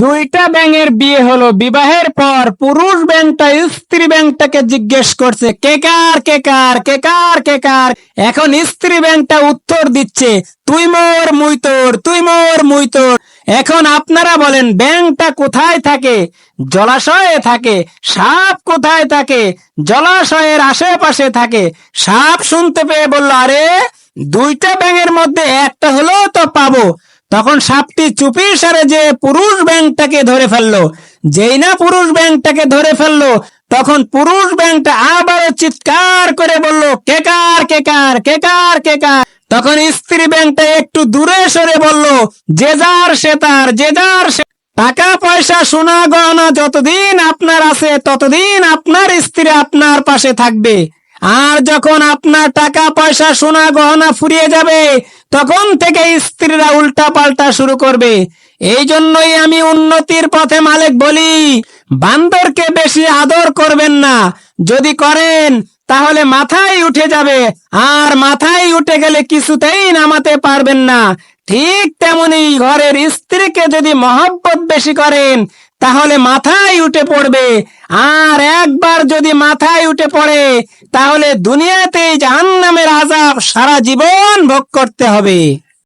দুইটা ব্যাঙের বিয়ে হলো, বিবাহের পর পুরুষ ব্যাঙটা স্ত্রী ব্যাঙটাকে জিজ্ঞেস করছে কে কার কে কার কে কার কে কার। এখন স্ত্রী ব্যাঙটা উত্তর দিচ্ছে তুই মোর মুই তোর, তুই মোর মুই তোর। এখন আপনারা বলেন ব্যাঙটা কোথায় থাকে? জলাশয়ে থাকে। সাপ কোথায় থাকে? জলাশয়ের আশেপাশে থাকে। সাপ শুনতে পেয়ে বলল আরে দুইটা ব্যাঙের মধ্যে একটা হলেও তো পাবো। তখন সাপটি চুপির সারে যে পুরুষ ব্যাঙটাকে ধরে ফেললো। যেই না পুরুষ ব্যাঙটাকে ধরে ফেললো তখন পুরুষ ব্যাঙটা আবারও চিৎকার করে বলল কে কার কে কার কে কার কে কার। তখন স্ত্রী ব্যাঙটা একটু দূরে সরে বলল যে যার সে তার, যে যার সে। টাকা পয়সা সোনা গহনা যতদিন আপনার আছে ততদিন আপনার স্ত্রী আপনার পাশে থাকবে। আর যখন আপনার টাকা পয়সা সোনা গহনা ফুরিয়ে যাবে তখন থেকে স্ত্রীরা উল্টা পাল্টা শুরু করবে। এই জন্যই আমি উন্নতির পথে মালিক বলি বান্দরকে বেশি আদর করবেন না। যদি করেন তাহলে মাথায় উঠে যাবে, আর মাথায় উঠে গেলে কিছুতেই নামাতে পারবেন না। ঠিক তেমনি ঘরের স্ত্রীকে যদি মহব্বত বেশি করেন তাহলে মাথায় উঠে পড়বে, আর একবার যদি মাথায় উঠে পড়ে তাহলে দুনিয়াতেই জাহান্নামের আযাব সারা জীবন ভোগ করতে হবে।